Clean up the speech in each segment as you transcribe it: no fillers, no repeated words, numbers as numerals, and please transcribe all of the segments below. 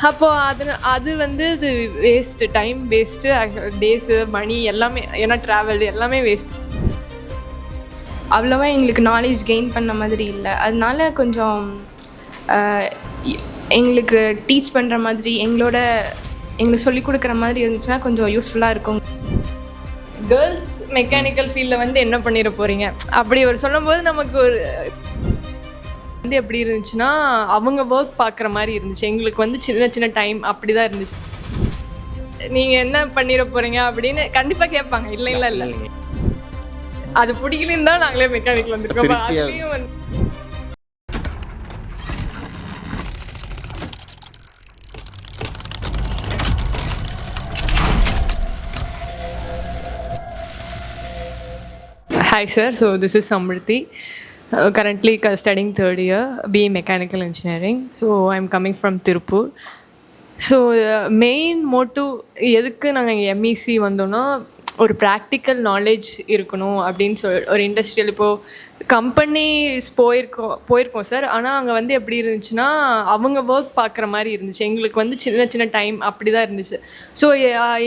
அப்போது அது வந்து இது வேஸ்ட்டு, டைம் வேஸ்ட்டு, டேஸு, மணி எல்லாமே. ஏன்னா ட்ராவல் எல்லாமே வேஸ்ட். அவ்வளோவா எங்களுக்கு நாலேஜ் கெயின் பண்ண மாதிரி இல்லை. அதனால கொஞ்சம் எங்களுக்கு டீச் பண்ணுற மாதிரி எங்களுக்கு சொல்லிக் கொடுக்குற மாதிரி இருந்துச்சுன்னா கொஞ்சம் யூஸ்ஃபுல்லாக இருக்கும். கேர்ள்ஸ் மெக்கானிக்கல் ஃபீல்டில் வந்து என்ன பண்ணிட போகிறீங்க அப்படி ஒரு சொல்லும்போது நமக்கு ஒரு வந்து எப்படி இருந்துச்சுன்னா அவங்க ஒர்க் பார்க்குற மாதிரி இருந்துச்சு. எங்களுக்கு வந்து சின்ன சின்ன டைம் அப்படி தான் இருந்துச்சு. நீங்கள் என்ன பண்ணிட போகிறீங்க அப்படின்னு கண்டிப்பாக கேட்பாங்க. இல்லை அது பிடிக்கலன்னு தான் நாங்களே மெக்கானிக்கல் வந்துருக்கோம். அதுலேயும் வந்து Hi sir, so this is Samriti. Currently studying third year, BE Mechanical Engineering. So I'm coming from Tirupur. So main motive எதுக்கு நாங்கள் இங்கே எம்இசி வந்தோன்னா ஒரு ப்ராக்டிக்கல் நாலேஜ் இருக்கணும் அப்படின்னு ஒரு இண்டஸ்ட்ரியல் இப்போது கம்பெனிஸ் போயிருக்கோம் சார். ஆனால் அங்கே வந்து எப்படி இருந்துச்சுன்னா அவங்க ஒர்க் பார்க்குற மாதிரி இருந்துச்சு. எங்களுக்கு வந்து சின்ன சின்ன டைம் அப்படி தான் இருந்துச்சு. ஸோ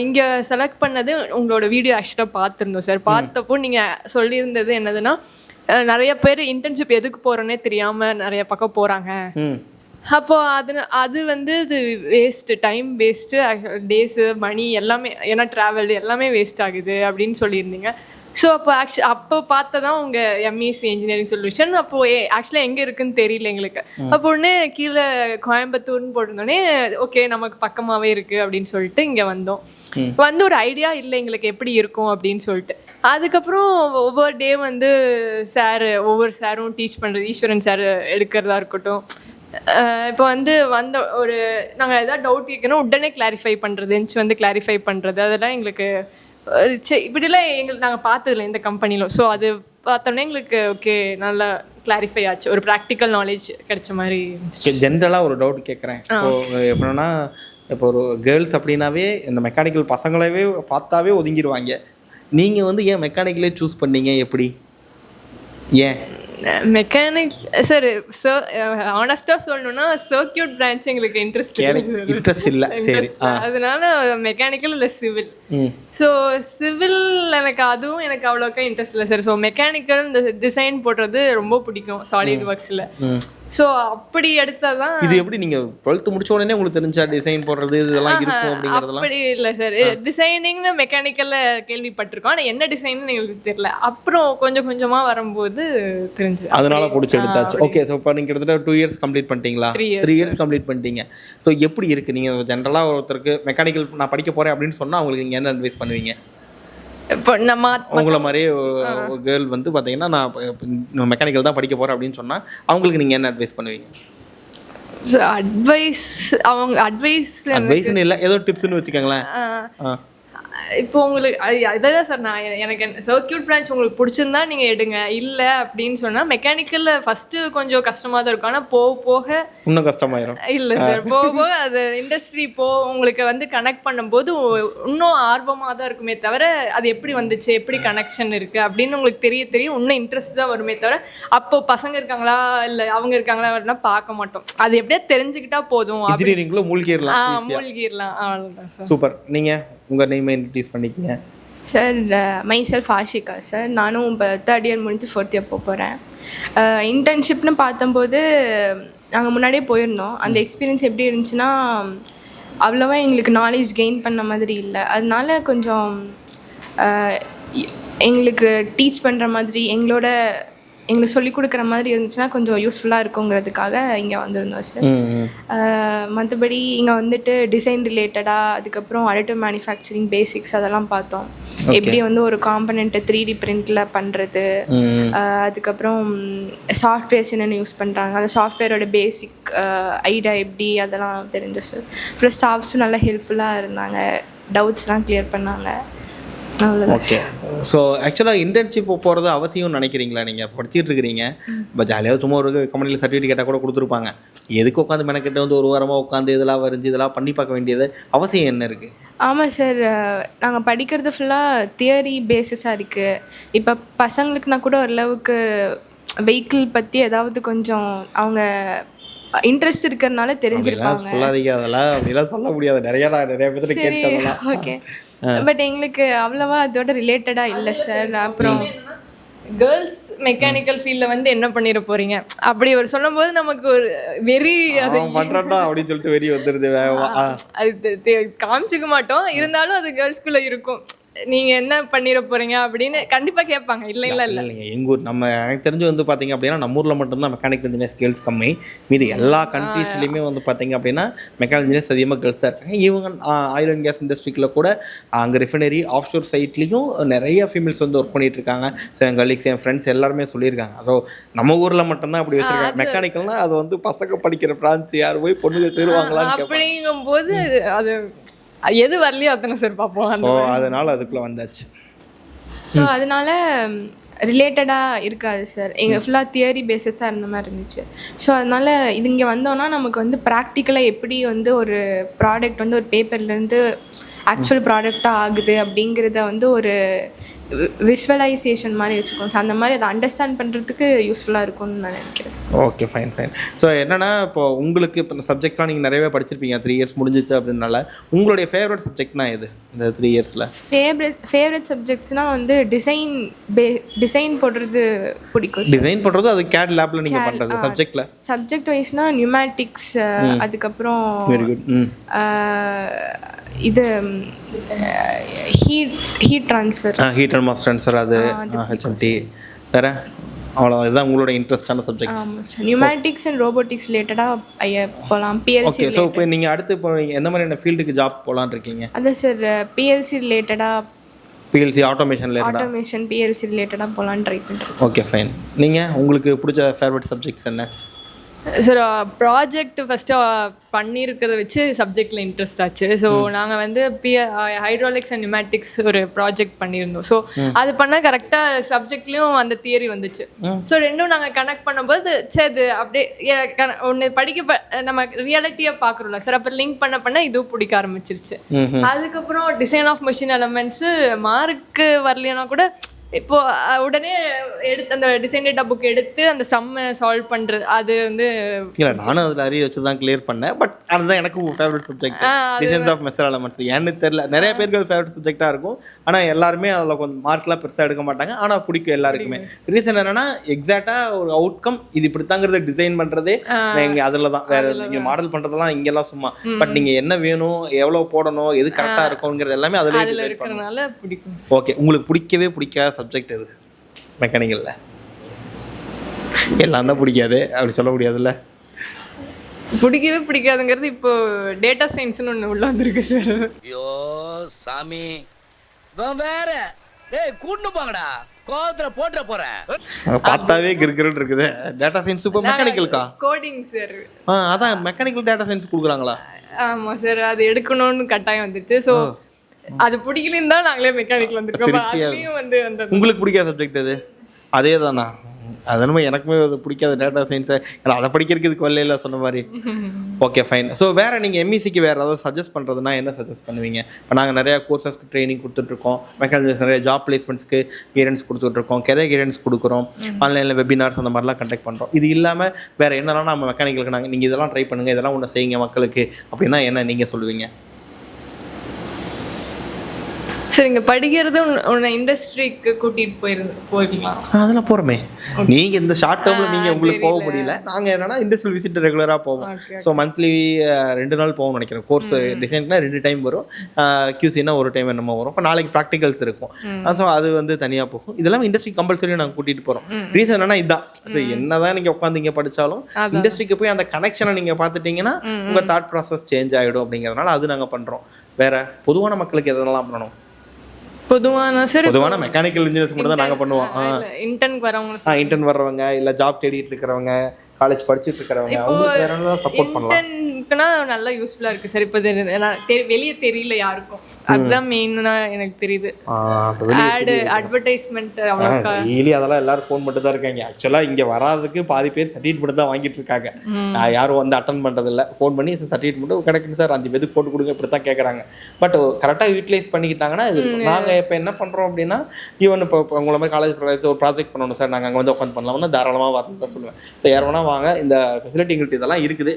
இங்கே செலக்ட் பண்ணது உங்களோட வீடியோ ஆக்சுவலாக பார்த்துருந்தோம் சார். பார்த்தப்போ நீங்கள் சொல்லியிருந்தது என்னதுன்னா நிறைய பேர் இன்டர்ன்ஷிப் எதுக்கு போகிறோன்னே தெரியாமல் நிறைய பக்கம் போகிறாங்க. அப்போது அது வந்து இது வேஸ்ட்டு, டைம் வேஸ்ட்டு, டேஸு, மணி எல்லாமே. ஏன்னா ட்ராவல் எல்லாமே வேஸ்ட் ஆகுது அப்படின்னு சொல்லியிருந்தீங்க. ஸோ அப்போ பார்த்ததான் உங்கள் எம்இசி இன்ஜினியரிங் சொல்யூஷன். அப்போது ஆக்சுவலாக எங்கே இருக்குதுன்னு தெரியல எங்களுக்கு. அப்போ உடனே கீழே கோயம்புத்தூர்னு போட்டிருந்தோடனே ஓகே நமக்கு பக்கமாகவே இருக்குது அப்படின்னு சொல்லிட்டு இங்கே வந்தோம். வந்து ஒரு ஐடியா இல்லை எங்களுக்கு எப்படி இருக்கும் அப்படின்னு சொல்லிட்டு. அதுக்கப்புறம் ஒவ்வொரு டே வந்து ஒவ்வொரு சாரும் டீச் பண்ணுறது, ஈஸ்வரன் சார் எடுக்கிறதா இருக்கட்டும். இப்போ வந்து ஒரு நாங்கள் எதாவது டவுட் கேட்கணும் உடனே கிளாரிஃபை பண்ணுறது, வந்து கிளாரிஃபை பண்ணுறது, அதெல்லாம் எங்களுக்கு இப்படிலாம் நாங்கள் பார்த்ததில்ல இந்த கம்பெனியில். ஸோ அது பார்த்தோன்னே எங்களுக்கு ஓகே நல்லா கிளாரிஃபை ஆச்சு, ஒரு ப்ராக்டிக்கல் நாலேஜ் கிடைச்ச மாதிரி. ஜென்ரலாக ஒரு டவுட் கேட்குறேன். இப்போ எப்படின்னா இப்போ ஒரு கேர்ள்ஸ் அப்படின்னாவே இந்த மெக்கானிக்கல் பசங்களவே பார்த்தாவே ஒதுங்கிடுவாங்க. நீங்கள் வந்து ஏன் மெக்கானிக்கலே சூஸ் பண்ணீங்க? எப்படி ஏன் மெக்கானிக்ஸ் சார்? ஆனஸ்டாக சொல்லணும்னா சர்க்கியூட் பிரான்ச் எங்களுக்கு இன்ட்ரெஸ்ட் இல்லை. சரி, அதனால மெக்கானிக்கல் இல்லை சிவில். ஸோ சிவில் எனக்கு அவ்வளோக்கா இன்ட்ரெஸ்ட் இல்லை சார். ஸோ மெக்கானிக்கல் இந்த டிசைன் போடுறது ரொம்ப பிடிக்கும் சாலிட் ஒர்க்ஸில். ஸோ அப்படி எடுத்தால் தான். இது எப்படி நீங்கள் 12th முடிச்ச உடனே உங்களுக்கு தெரிஞ்சா டிசைன் போடுறது இதெல்லாம் இருக்கும் அப்படிங்கிறதெல்லாம்? அப்படி இல்லை சார். டிசைனிங்னு மெக்கானிக்கலில் கேள்விப்பட்டிருக்கோம், ஆனால் என்ன டிசைன்னு எங்களுக்கு தெரியல. அப்புறம் கொஞ்சம் கொஞ்சமாக வரும்போது தெரிஞ்சு அதனால பிடிச்சி எடுத்தாச்சு. ஓகே, ஸோ இப்போ நீங்கள் கிட்டத்தட்ட 2 years கம்ப்ளீட் பண்ணிட்டீங்களா? 3 years கம்ப்ளீட் பண்ணிட்டீங்க. ஸோ எப்படி இருக்குது? நீங்கள் ஜென்ரலாக ஒருத்தருக்கு மெக்கானிக்கல் நான் படிக்க போகிறேன் அப்படின்னு சொன்னால் அவங்களுக்கு நீங்கள் என்ன அட்வைஸ் பண்ணுவீங்க? இப்போ உங்களை மாதிரியே ஒரு கேர்ள் வந்து பார்த்தீங்கன்னா நான் மெக்கானிக்கல் தான் படிக்க போகிறேன் அப்படின்னு சொன்னால் அவங்களுக்கு நீங்கள் என்ன அட்வைஸ் பண்ணுவீங்க? அட்வைஸ்னு இல்லை, ஏதோ டிப்ஸ்னு வச்சுக்கோங்களேன். இப்போ உங்களுக்கு இதான் சார் எனக்கு சர்க்கியூட் பிரான்ச் உங்களுக்கு பிடிச்சிருந்தா நீங்கள் எடுங்க. இல்லை அப்படின்னு சொன்னால் மெக்கானிக்கலில் ஃபஸ்ட்டு கொஞ்சம் கஷ்டமாக தான் இருக்கும், ஆனால் போக போக இன்னும் கஷ்டமாயிரும். இல்லை சார், போக போக அது இண்டஸ்ட்ரி உங்களுக்கு வந்து கனெக்ட் பண்ணும்போது இன்னும் ஆர்வமாக தான் இருக்குமே தவிர அது எப்படி வந்துச்சு, எப்படி கனெக்ஷன் இருக்குது அப்படின்னு உங்களுக்கு தெரியும். இன்னும் இன்ட்ரெஸ்ட் தான் வருமே தவிர அப்போ பசங்க இருக்காங்களா இல்லை அவங்க இருக்காங்களா அப்படின்னா பார்க்க மாட்டோம். அது எப்படியா தெரிஞ்சுக்கிட்டா போதும். இன்ஜினியரிங்ல மூழ்கிடலாம். அவ்வளோதான் சார். சூப்பர். நீங்கள் உங்கள் நேமை இன்ட்ரடியூஸ் பண்ணிக்கங்க sir. My self Ashika sir. நானும் இப்போ 3rd year முடிஞ்சு 4th year போகிறேன். இன்டர்ன்ஷிப்னு பார்த்தம்போது நாங்கள் முன்னாடியே போயிருந்தோம். அந்த எக்ஸ்பீரியன்ஸ் எப்படி இருந்துச்சுன்னா அவ்வளோவா எங்களுக்கு நாலேஜ் கெயின் பண்ண மாதிரி இல்லை. அதனால கொஞ்சம் எங்களுக்கு டீச் பண்ணுற மாதிரி எங்களுக்கு சொல்லிக் கொடுக்குற மாதிரி இருந்துச்சுன்னா கொஞ்சம் யூஸ்ஃபுல்லாக இருக்குங்கிறதுக்காக இங்கே வந்திருந்தோம் சார். மற்றபடி இங்கே வந்துட்டு டிசைன் ரிலேட்டடாக, அதுக்கப்புறம் அடிட்டிவ் மேனுஃபேக்சரிங் பேசிக்ஸ் அதெல்லாம் பார்த்தோம். எப்படி வந்து ஒரு காம்பனண்ட்டை 3D பிரிண்டில் பண்ணுறது, அதுக்கப்புறம் சாஃப்ட்வேர்ஸ் என்னென்ன யூஸ் பண்ணுறாங்க, அந்த சாஃப்ட்வேரோட பேசிக் ஐடியா எப்படி அதெல்லாம் தெரிஞ்சோம் சார். அப்புறம் ஸ்டாஃப்ஸும் நல்லா ஹெல்ப்ஃபுல்லாக இருந்தாங்க, டவுட்ஸ்லாம் கிளியர் பண்ணாங்க. ஓகே. ஸோ ஆக்சுவலாக இன்டர்ன்ஷிப் போகிறது அவசியம் நினைக்கிறீங்களா? நீங்கள் படிச்சுட்டு இருக்கிறீங்க, இப்போ ஜாலியாக சும்மா ஒரு கம்பெனியில் சர்டிஃபிகேட் கேட்டால் கூட கொடுத்துருப்பாங்க. எதுக்கு உட்காந்து மெனக்கிட்ட வந்து ஒரு வாரமாக உட்காந்து இதெல்லாம் வரைஞ்சி இதெல்லாம் பண்ணி பார்க்க வேண்டியது அவசியம் என்ன இருக்குது? ஆமாம் சார், நாங்கள் படிக்கிறது ஃபுல்லாக தியரி பேஸஸாக இருக்குது. இப்போ பசங்களுக்குனா கூட ஓரளவுக்கு வெஹிக்கிள் பற்றி ஏதாவது கொஞ்சம் அவங்க இன்ட்ரெஸ்ட் இருக்கிறதுனால தெரிஞ்சிருப்பாங்க. சொல்லாதீங்க, அதெல்லாம் அப்படிலாம் சொல்ல முடியாது. நிறைய பேர்த்து கேட்டதெல்லாம். ஓகே, பட் எங்களுக்கு அவ்வளவா அதோட ரிலேட்டடாக இல்லை சார். அப்புறம் கேர்ள்ஸ் மெக்கானிக்கல் ஃபீல்டில் வந்து என்ன பண்ணிட போறீங்க அப்படி ஒரு சொல்லும்போது நமக்கு ஒரு வெறி, அது பண்ணுறா அப்படின்னு சொல்லிட்டு வெறி வந்துடுது வேகமா. அது காமிச்சிக்க மாட்டோம், இருந்தாலும் அது கேர்ள்ஸ்குள்ளே இருக்கும். நீங்கள் என்ன பண்ணிட போகிறீங்க அப்படின்னு கண்டிப்பாக கேட்பாங்க. இல்லை இல்லை இல்லை இல்லைங்க, எங்கள் ஊர் நம்ம எனக்கு தெரிஞ்சு வந்து பார்த்தீங்க அப்படின்னா நம்ம ஊரில் மட்டும்தான் மெக்கானிக்கல் இன்ஜினியர்ஸ் கேர்ள்ஸ் கம்மி. மீது எல்லா கண்ட்ரீஸ்லையுமே வந்து பார்த்தீங்க அப்படின்னா மெக்கானிக்கல் இன்ஜினியர்ஸ் அதிகமாக கேர்ள்ஸ் தான் இருக்காங்க. இவங்க ஆயில் அண்ட் கேஸ் இண்டஸ்ட்ரிக்கில் கூட அங்கே ரிஃபைனரி ஆஃப் ஷோர் சைட்லேயும் நிறைய ஃபீமேல்ஸ் வந்து ஒர்க் பண்ணிட்டு இருக்காங்க. ஸோ என் கலீக்ஸ் என் ஃப்ரெண்ட்ஸ் எல்லாருமே சொல்லியிருக்காங்க. ஸோ நம்ம ஊரில் மட்டும்தான் அப்படி வச்சுருக்காங்க. மெக்கானிக்கல்னால் அது வந்து பசங்க படிக்கிற பிரான்ச், யார் போய் பொண்ணுங்க சேருவாங்களான்னு அப்படிங்கும்போது அது எது வரலையோ அத்தனை சார் பார்ப்போம். அதனால அதுக்குள்ளே வந்தாச்சு. ஸோ அதனால ரிலேட்டடாக இருக்காது சார். எங்கள் ஃபுல்லாக தியரி பேஸஸாக இருந்த மாதிரி இருந்துச்சு. ஸோ அதனால் இது இங்கே வந்தோன்னா நமக்கு வந்து ப்ராக்டிக்கலாக எப்படி வந்து ஒரு ப்ராடக்ட் வந்து ஒரு பேப்பர்லேருந்து ஆக்சுவல் ப்ராடக்டாக ஆகுது அப்படிங்கிறத வந்து ஒரு விஷுவலைசேஷன் மாதிரி வச்சுக்கோங்க. ஸோ அந்த மாதிரி அதை அண்டர்ஸ்டாண்ட் பண்ணுறதுக்கு யூஸ்ஃபுல்லாக இருக்கும்னு நான் நினைக்கிறேன். Okay, fine. ஸோ என்னென்னா இப்போ உங்களுக்கு இப்போ சப்ஜெக்ட்லாம் நீங்கள் நிறையவே படிச்சிருப்பீங்க. 3 இயர்ஸ் முடிஞ்சிச்சு அப்படின்னால உங்களுடைய ஃபேவரட் சப்ஜெக்ட்னா எது இந்த 3 இயர்ஸில்? ஃபேவரட் சப்ஜெக்ட்ஸ்னால் வந்து டிசைன் போடுறது பிடிக்கும். டிசைன் போடுறது அது CAD லேபில் நீங்கள் பண்ணுறது சப்ஜெக்ட் வைஸ்னால் நியூமேட்டிக்ஸ், அதுக்கப்புறம் வெரி குட். இது heat transfer, heat and mass transfer, அது HMT. வேறு அவ்வளோ இதுதான் உங்களோட இன்ட்ரெஸ்டான சப்ஜெக்ட். நியூமேட்டிக்ஸ் அண்ட் ரோபோட்டிக்ஸ் ரிலேட்டடாக போகலாம். PLC. ஓகே, ஸோ இப்போ நீங்கள் அடுத்து இப்போ எந்த மாதிரியான ஃபீல்டுக்கு ஜாப் போகலான்னு இருக்கீங்க? அதான் சார், PLC ரிலேட்டடாக, PLC ஆட்டோமேஷன் PLC ரிலேட்டடாக போகலான்னு ட்ரை பண்ணுறேன். Okay, fine. நீங்கள் உங்களுக்கு பிடிச்ச ஃபேவரட் சப்ஜெக்ட்ஸ் என்ன? சார் ப்ராஜெக்ட் ஃபஸ்ட்டு பண்ணியிருக்கிறத வச்சு சப்ஜெக்டில் இன்ட்ரெஸ்ட் ஆச்சு. ஸோ நாங்கள் வந்து ஹைட்ராலிக்ஸ் அண்ட் நியூமேட்டிக்ஸ் ஒரு ப்ராஜெக்ட் பண்ணியிருந்தோம். ஸோ அது பண்ணால் கரெக்டாக சப்ஜெக்ட்லேயும் அந்த தியரி வந்துச்சு. ஸோ ரெண்டும் நாங்கள் கனெக்ட் பண்ணும்போது சரி அது அப்படியே ஒன்று நம்ம ரியாலிட்டியை பார்க்குறோம்ல சார், அப்போ லிங்க் பண்ண இதுவும் பிடிக்க ஆரம்பிச்சிருச்சு. அதுக்கப்புறம் design of machine elements mark வரலைன்னா கூட இப்போ உடனே எடுத்து அந்த டிசைன் டேட்டா புக் எடுத்து அந்த சம்மை சால்வ் பண்ணுறது, அது வந்து இல்லை நானும் அதில் அறிய வச்சு தான் கிளியர் பண்ணேன். பட் அதுதான் எனக்கு favourite subject, designs of measure elements. ஏன்னு தெரியல, நிறைய பேருக்கு அது ஃபேவரட் சப்ஜெக்டாக இருக்கும். ஆனால் எல்லாருமே அதில் கொஞ்சம் மார்க்லாம் பெருசாக எடுக்க மாட்டாங்க. ஆனால் பிடிக்கும் எல்லாருக்குமே. ரீசன் என்னென்னா எக்ஸாக்டாக ஒரு அவுட்கம் இது இப்படித்தாங்கிறத டிசைன் பண்ணுறதே நீங்கள் அதில் தான். வேறு நீங்கள் மாடல் பண்ணுறதெல்லாம் இங்கெல்லாம் சும்மா. பட் நீங்கள் என்ன வேணும், எவ்வளோ போடணும், எது கரெக்டாக இருக்கும்ங்கிறது எல்லாமே அதில் இருக்கிறதுனால பிடிக்கும். ஓகே, உங்களுக்கு பிடிக்கவே பிடிக்காத சப்ஜெக்ட் எது மெக்கானிக்கல்ல? எல்லாம் தான் பிடிக்காது அப்படி சொல்ல முடியாதுல்ல. பிடிக்கவே பிடிக்காதுங்கிறது இப்போ டேட்டா சயின்ஸ்னு ஒன்று உள்ள வந்திருக்கு சார். ஐயோ சாமி, வேற டேய் கூண்டு போங்கடா, கோவத்துல போட்ற போறேன். பார்த்தாவே கிறுகிறுன்னு இருக்குது. டேட்டா சயின்ஸ் இப்போ மெக்கானிக்கல்க்கா? Coding sir. அதான் மெக்கானிக்கல் டேட்டா சயின்ஸ் கொடுக்குறாங்களா? ஆமாம் சார், அது எடுக்கணும்னு கட்டாயம் வந்துருச்சு. ஸோ அது பிடிக்கலன்னு தான் நாங்களே மெக்கானிக்கல் வந்துருக்கோம். அதுலேயும் வந்து அந்த உங்களுக்கு பிடிக்காத சப்ஜெக்ட் அது அதே தானா? அதனால எனக்குமே அது பிடிக்காத டேட்டா சயின்ஸை, ஏன்னா அதை படிக்கிறதுக்கு இதுக்கு வரல சொன்ன மாதிரி. Okay, fine. ஸோ வேறு நீங்கள் எம்இசிக்கு வேறு ஏதாவது சஜஸ்ட் பண்ணுறதுனா என்ன சஜஸ்ட் பண்ணுவீங்க? இப்போ நாங்கள் நிறையா கோர்சஸ்க்கு ட்ரைனிங் கொடுத்துட்ருக்கோம், மெக்கானிக்ஸ் நிறைய ஜாப் பிளேஸ்மெண்ட்ஸ்க்கு கைடன்ஸ் கொடுத்துட்ருக்கோம், கெரியர் கைடன்ஸ் கொடுக்குறோம், ஆன்லைனில் வெபினார்ஸ் அந்த மாதிரிலாம் கண்டக்ட் பண்ணுறோம். இது இல்லாமல் வேறு என்னெல்லாம் நம்ம மெக்கானிக்கலுக்கு நீங்கள் இதெல்லாம் ட்ரை பண்ணுங்கள், இதெல்லாம் ஒன்று செய்யுங்க மக்களுக்கு அப்படின்னா என்ன நீங்கள் சொல்லுவீங்க? சார் இங்கே படிக்கிறது உன்னை இண்டஸ்ட்ரிக்கு கூட்டிகிட்டு போயிருக்கலாம். அதெல்லாம் போகிறோமே. நீங்கள் இந்த ஷார்ட் டேர்மில் நீங்கள் உங்களுக்கு போக முடியல. நாங்கள் என்னென்னா இண்டஸ்ட்ரியல் விசிட் ரெகுலராக போவோம். ஸோ மந்த்லி 2 நாள் போகணும்னு நினைக்கிறேன். கோர்ஸ் டிசைன்னா 2 டைம் வரும், QCனா 1 டைம் என்னமோ வரும். இப்போ நாளைக்கு ப்ராக்டிகல்ஸ் இருக்கும். ஸோ அது வந்து தனியாக போகும். இதெல்லாம் இண்டஸ்ட்ரி கம்பல்சரி நாங்கள் கூட்டிகிட்டு போகிறோம். ரீசன் என்னன்னா இதுதான். ஸோ என்ன தான் நீங்கள் உட்காந்து இங்கே படித்தாலும் இண்டஸ்ட்ரிக்கு போய் அந்த கனெக்ஷனை நீங்கள் பார்த்துட்டிங்கன்னா உங்கள் தாட் ப்ராசஸ் சேஞ்ச் ஆகிடும். அப்படிங்கிறதுனால அது நாங்கள் பண்ணுறோம். வேறு பொதுவான மக்களுக்கு எதெல்லாம் பண்ணணும்? பொதுவான மெக்கானிக்கல் இன்ஜினியர்ஸ் மட்டும் தான் நாங்கள் பண்ணுவோம். இன்டர்ன் வர்றவங்க, இல்லை ஜாப் தேடிட்டு இருக்கிறவங்க, காலேஜ் படிச்சுட்டு இருக்கிறவங்க, அவங்களுக்கு வேற என்ன சப்போர்ட் பண்ணலாம்? நல்லா யூஸ்ஃபுல்லாக இருக்குது சார். இப்போ வெளியே தெரியல யாருக்கும், அதுதான் மெயினாக எனக்கு தெரியுது. அட்வர்டைஸ்மெண்ட் டெய்லி அதெல்லாம் எல்லாரும் ஃபோன் மட்டும் தான் இருக்காங்க. ஆக்சுவலாக இங்கே வராதுக்கு பாதி பேர் சர்டிஃபிகேட் மட்டும் தான் வாங்கிட்டு இருக்காங்க. யாரும் வந்து அட்டன் பண்ணுறதில்ல. ஃபோன் பண்ணி சர்டிஃபிகேட் மட்டும் கிடைக்கும் சார், 5 பேருக்கு போட்டு கொடுங்க, இப்படி தான் கேட்குறாங்க. பட் கரெக்டாக யூட்டிலைஸ் பண்ணிக்கிட்டாங்கன்னா இது. நாங்கள் இப்போ என்ன பண்ணுறோம் அப்படின்னா, ஈவன் இப்போ உங்களை மாதிரி காலேஜ் ஒரு ப்ராஜெக்ட் பண்ணணும் சார், நாங்கள் அங்கே வந்து உட்காந்து பண்ணலாம்னா தாராளமாக வரணும் தான் சொல்லுவேன். ஸோ யார் வேணா வாங்க, இந்த ஃபெசிலிட்டி எங்கள்கிட்ட இதெல்லாம் இருக்குது,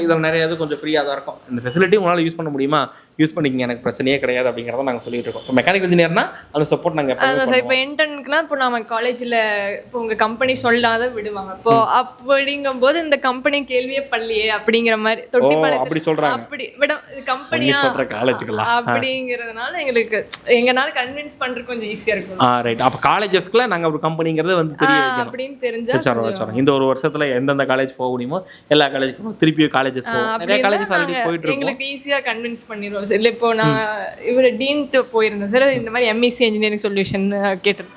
இதில் நிறைய இது கொஞ்சம் ஃப்ரீயாக தான் இருக்கும், இந்த ஃபெசிலிட்டி உங்களால் யூஸ் பண்ண முடியுமா, யூஸ் பண்ணிக்கிங்க, எனக்கு பிரச்சனையே கிடையாது அப்படிங்கிறத நாங்கள் சொல்லிட்டு இருக்கோம். ஸோ மெக்கானிக்கல் இன்ஜினியர்னா அந்த சப்போர்ட் நாங்கள் அதான் சார். இப்போ இன்டர்னுக்குனா இப்போ நம்ம காலேஜில் இப்போ உங்கள் கம்பெனி சொல்லாத விடுவாங்க. இப்போ அப்படிங்கும்போது இந்த கம்பெனி கேள்வியே பள்ளியே அப்படிங்கிற மாதிரி தொட்டி அப்படி சொல்கிறாங்க, அப்படி விட கம்பெனியா காலேஜுக்கெல்லாம் அப்படிங்கிறதுனால எங்களுக்கு எங்கனால கன்வின்ஸ் பண்ணுறது கொஞ்சம் ஈஸியாக இருக்கும். ரைட். அப்போ காலேஜஸ்க்குள்ள நாங்கள் ஒரு கம்பெனிங்கிறது வந்து தெரியும் அப்படின்னு தெரிஞ்சா இந்த ஒரு வருஷத்தில் எந்தெந்த காலேஜ் போக முடியுமோ எல்லா காலேஜுக்கும் திருப்பி காலேஜஸ் போகும். நிறைய காலேஜஸ் ஆல்ரெடி போயிட்டு இருக்கோம். எங்களுக்கு ஈஸியாக கன்வின்ஸ் பண்ணிடுவோம் சார். இல்லை இப்போ நான் இவர் டீன்ட்டு போயிருந்தேன் சார், இந்த மாதிரி எம்இசி இன்ஜினியரிங் சொல்யூஷன் கேட்டது.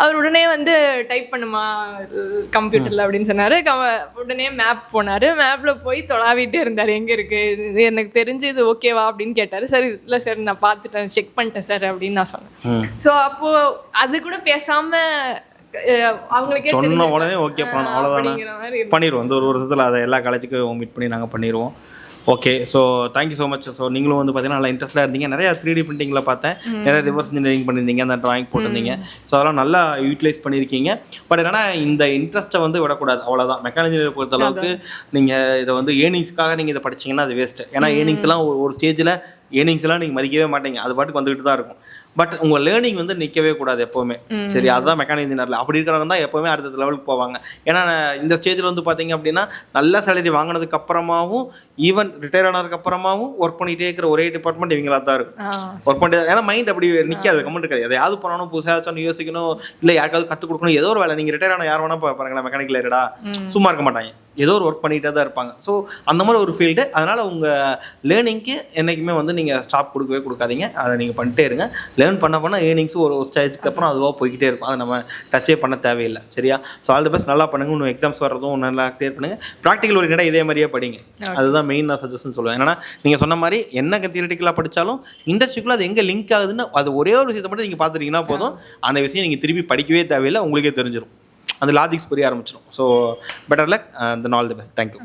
அவர் உடனே வந்து டைப் பண்ணுமா கம்ப்யூட்டரில் அப்படின்னு சொன்னார். உடனே மேப் போனார். மேப்பில் போய் தொலாவிட்டே இருந்தார், எங்கே இருக்குது எனக்கு தெரிஞ்சு இது ஓகேவா அப்படின்னு கேட்டார். சார் இல்லை சார் நான் பார்த்துட்டேன், செக் பண்ணிட்டேன் சார் அப்படின்னு நான் சொன்னேன். ஸோ அப்போது அது கூட பேசாமல் அவங்களுக்கே சொன்ன உடனே ஓகே பண்ணணும், அவ்வளோதானே பண்ணிடுவோம். இந்த ஒரு வருஷத்தில் அதை எல்லா காலேஜுக்கும் மீட் பண்ணி நாங்கள் பண்ணிடுவோம். Okay, so thank you so much. So நீங்களும் வந்து பார்த்தீங்கன்னா நல்லா இன்ட்ரெஸ்ட்டாக இருந்தீங்க. நிறையா 3D பிரிண்டிங்கில் பார்த்தேன், நிறைய ரிவர்ஸ் இன்ஜினியரிங் பண்ணியிருந்தீங்க, அந்த ட்ராயிங் போட்டிருந்தீங்க. ஸோ அதெல்லாம் நல்லா யூட்டிலைஸ் பண்ணியிருக்கீங்க. பட் என்னன்னா இந்த இன்ட்ரெஸ்ட்டை வந்து விடக்கூடாது, அவ்வளோதான். மெக்கானிக்கல் இன்ஜினியர் பொறுத்த அளவுக்கு நீங்கள் இதை வந்து ஏர்னிங்ஸ்க்காக நீங்கள் இதை படிச்சிங்கன்னா அது வேஸ்ட்டு. ஏன்னா ஏர்னிங்ஸ்லாம் ஒரு ஸ்டேஜில் ஏர்னிங்ஸ்லாம் நீங்கள் மதிக்கவே மாட்டீங்க, அது பாட்டுக்கு வந்துகிட்டு தான் இருக்கும். பட் உங்கள் லேர்னிங் வந்து நிற்கவே கூடாது எப்போவுமே. சரி, அதுதான் மெக்கானிக்கல் இன்ஜினியரில். அப்படி இருக்கிறவங்க தான் எப்போவுமே அடுத்த லெவலுக்கு போவாங்க. ஏன்னா இந்த ஸ்டேஜில் வந்து பார்த்தீங்க அப்படின்னா நல்ல சேலரி வாங்கினதுக்கு அப்புறமாவும் ஈவன் ரிட்டையர் ஆனதுக்கு அப்புறமாவும் ஒர்க் பண்ணிகிட்டே இருக்கிற ஒரே டிபார்ட்மெண்ட் இவங்களாக தான் இருக்கும். ஒர்க் பண்ணிட்டு, ஏன்னா மைண்ட் அப்படி நிற்காது, கமெண்ட் இருக்காது. எதையாவது பண்ணணும், புதுசாக யோசிக்கணும், இல்லை யாருக்காவது கற்றுக் கொடுக்கணும், ஏதோ ஒரு வேலை. நீங்கள் ரிட்டையர் ஆனால் யார் வேணால் பாருங்களேன், மெக்கானிக்கல் இருடா சும்மா இருக்க மாட்டாங்க, ஏதோ ஒரு ஒர்க் பண்ணிகிட்டே தான் இருப்பாங்க. ஸோ அந்த மாதிரி ஒரு ஃபீல்டு. அதனால் உங்கள் லேர்னிங்க்கு என்றைக்குமே வந்து நீங்கள் ஸ்டாப் கொடுக்கவே கொடுக்காதீங்க, அதை நீங்கள் பண்ணிட்டே இருங்க. லேர்ன் பண்ண ஏர்னிங்ஸ் ஒரு ஸ்டேஜுக்கு அப்புறம் அதுவாக போய்கிட்டே இருக்கும், அதை நம்ம டச்சே பண்ண தேவையில்லை. சரியா? ஸோ ஆல் தி பெஸ்ட், நல்லா பண்ணுங்கள். இன்னும் எக்ஸாம்ஸ் வர்றதும் நல்லா கிளியர் பண்ணுங்கள். ப்ராக்டிக்கல் ஒரு இடம் இதே மாதிரியே படிங்க, அதுதான் மெயின் நான் சஜஷன் சொல்லுவேன். ஏன்னா நீங்கள் சொன்ன மாதிரி என்ன தியரிட்டிக்கலாக படித்தாலும் இண்டஸ்ட்ரிக்குள்ளே அது எங்கே லிங்க் ஆகுதுன்னு அது ஒரே ஒரு விஷயத்தை மட்டும் நீங்கள் பார்த்துட்டீங்கன்னா போதும், அந்த விஷயம் நீங்கள் திருப்பி படிக்கவே தேவையில்லை, உங்களுக்கே தெரிஞ்சிடும், அந்த லாஜிக்ஸ் புரிய ஆரம்பிச்சிடும். So better luck, then all the best. Thank you.